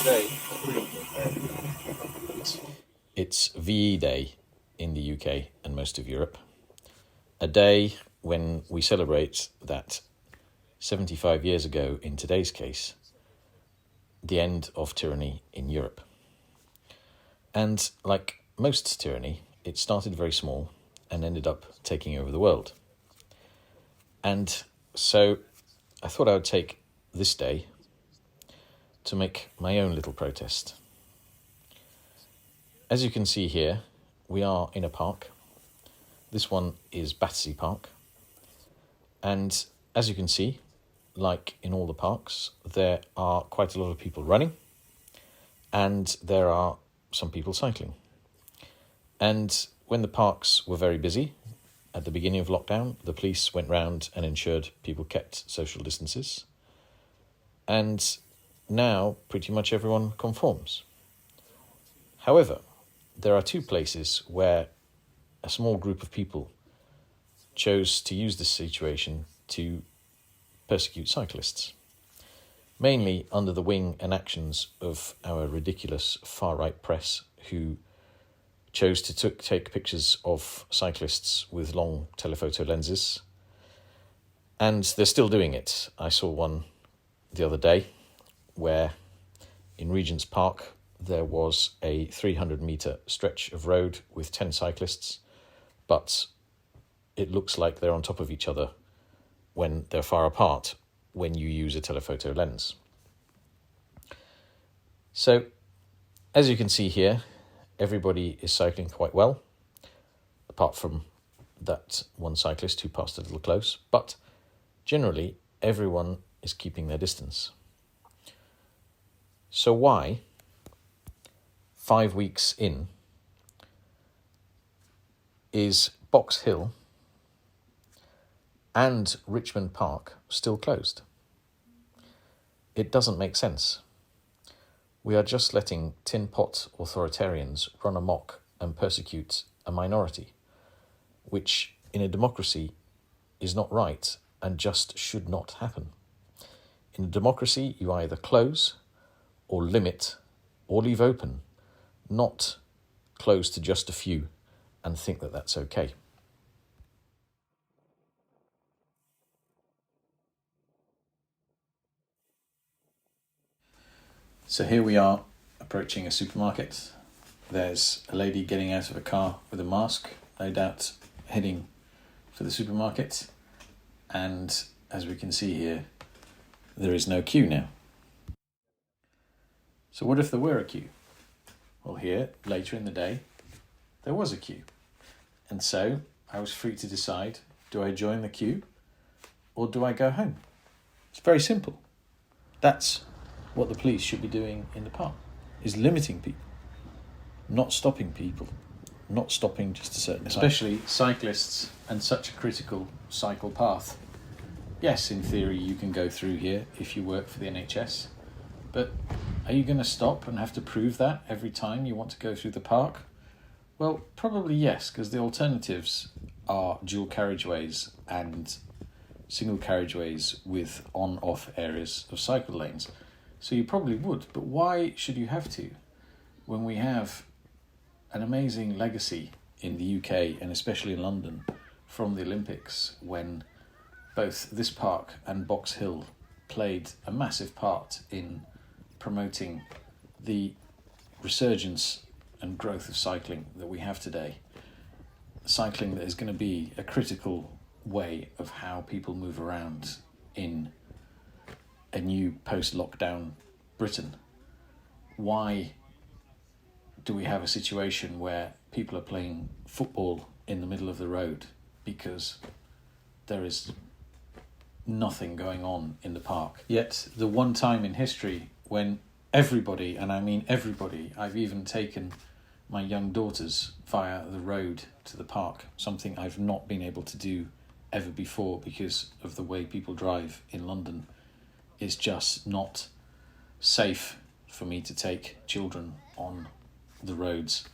today. It's VE Day in the UK and most of Europe, a day when we celebrate that 75 years ago, in today's case, the end of tyranny in Europe. And like most tyranny, it started very small and ended up taking over the world. And so I thought I would take this day to make my own little protest. As you can see here, we are in a park. This one is Battersea Park. And as you can see, like in all the parks, there are quite a lot of people running and there are some people cycling. And when the parks were very busy, at the beginning of lockdown, the police went round and ensured people kept social distances. And now pretty much everyone conforms. However, there are two places where a small group of people chose to use this situation to persecute cyclists, mainly under the wing and actions of our ridiculous far-right press, who chose to take pictures of cyclists with long telephoto lenses. And they're still doing it. I saw one the other day where in Regent's Park there was a 300-metre stretch of road with 10 cyclists, but it looks like they're on top of each other when they're far apart when you use a telephoto lens. So, as you can see here, everybody is cycling quite well, apart from that one cyclist who passed a little close, but generally everyone is keeping their distance. So why, 5 weeks in, is Box Hill and Richmond Park still closed? It doesn't make sense. We are just letting tin pot authoritarians run amok and persecute a minority, which in a democracy is not right and just should not happen. In a democracy, you either close or limit or leave open, not close to just a few and think that that's okay. So here we are approaching a supermarket. There's a lady getting out of a car with a mask, no doubt heading for the supermarket. And as we can see here, there is no queue now. So what if there were a queue? Well, here, later in the day, there was a queue. And so I was free to decide, do I join the queue or do I go home? It's very simple. That's what the police should be doing in the park, is limiting people, not stopping people, not stopping just a certain time. Especially cyclists and such a critical cycle path. Yes, in theory you can go through here if you work for the NHS, but are you going to stop and have to prove that every time you want to go through the park? Well, probably yes, because the alternatives are dual carriageways and single carriageways with on-off areas of cycle lanes. So you probably would, but why should you have to when we have an amazing legacy in the UK and especially in London from the Olympics, when both this park and Box Hill played a massive part in promoting the resurgence and growth of cycling that we have today. Cycling that is going to be a critical way of how people move around in a new post-lockdown Britain. Why do we have a situation where people are playing football in the middle of the road because there is nothing going on in the park? Yet the one time in history when everybody, and I mean everybody, I've even taken my young daughters via the road to the park, something I've not been able to do ever before because of the way people drive in London. It's just not safe for me to take children on the roads.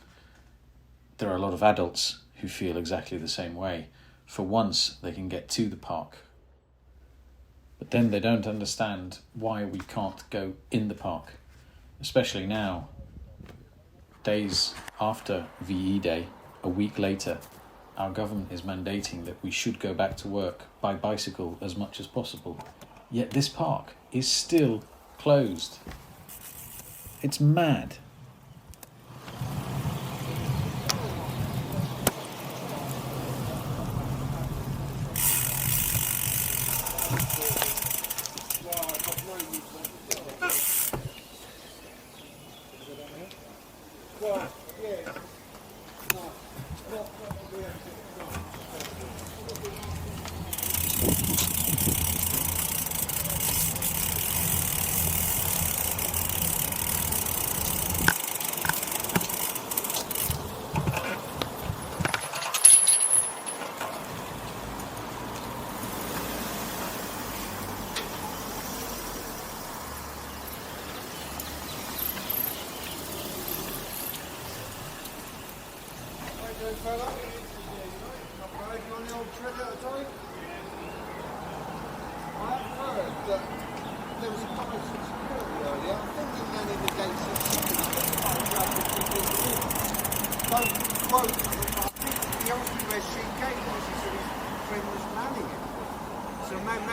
There are a lot of adults who feel exactly the same way. For once, they can get to the park. But then they don't understand why we can't go in the park especially now, days after VE Day, a week later, our government is mandating that we should go back to work by bicycle as much as possible. Yet this park is still closed. It's mad.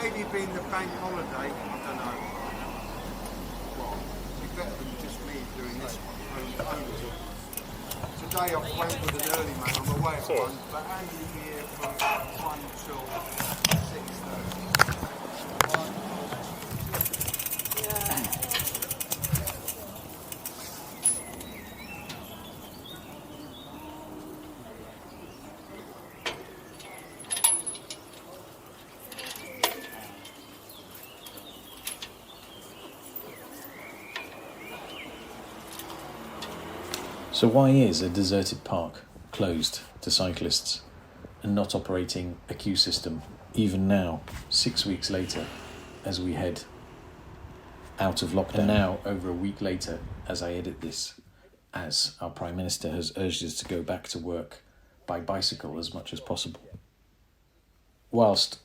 Maybe being the bank holiday, I don't know. Well, it'd be better than just me doing this one. Today I went with an early man, I'm away at 1, but Andy here from 1 till 6:30. So why is a deserted park closed to cyclists and not operating a queue system even now, 6 weeks later, as we head out of lockdown? And now, over a week later, as I edit this, as our Prime Minister has urged us to go back to work by bicycle as much as possible. Whilst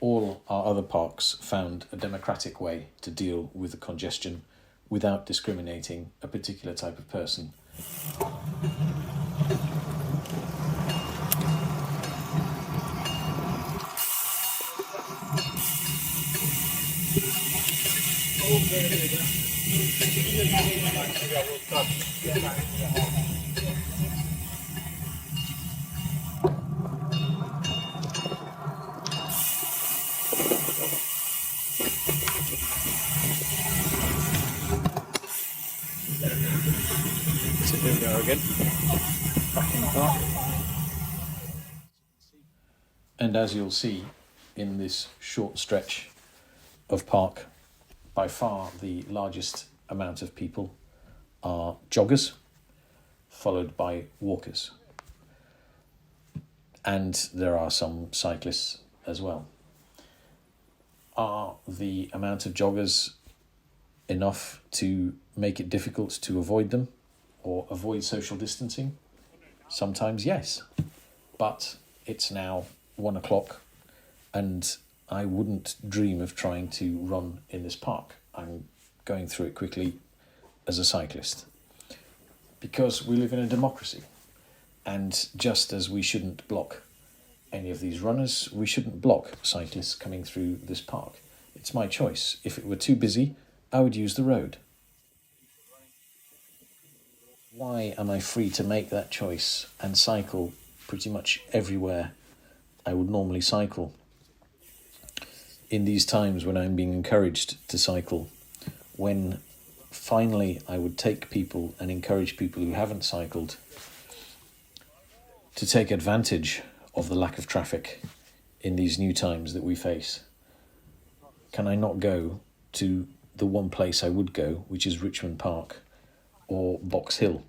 all our other parks found a democratic way to deal with the congestion without discriminating a particular type of person. So here we are again, back in the park. And as you'll see in this short stretch of park, by far the largest amount of people are joggers, followed by walkers. And there are some cyclists as well. Are the amount of joggers enough to make it difficult to avoid them or avoid social distancing? Sometimes yes, but it's now 1 o'clock and I wouldn't dream of trying to run in this park. I'm going through it quickly as a cyclist because we live in a democracy, and just as we shouldn't block any of these runners, we shouldn't block cyclists coming through this park. It's my choice. If it were too busy, I would use the road. Why am I free to make that choice and cycle pretty much everywhere I would normally cycle in these times when I'm being encouraged to cycle, when finally I would take people and encourage people who haven't cycled to take advantage of the lack of traffic in these new times that we face? Can I not go to the one place I would go, which is Richmond Park or Box Hill?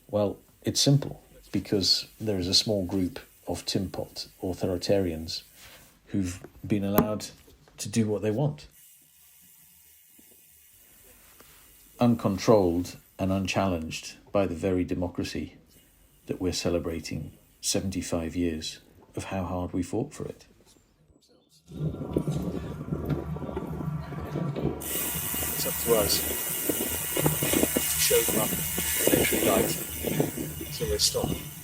Well, it's simple, because there is a small group of tin pot authoritarians who've been allowed to do what they want. Uncontrolled and unchallenged by the very democracy that we're celebrating 75 years of how hard we fought for it. It's up to us. showed them up, literally light, so we're stopping.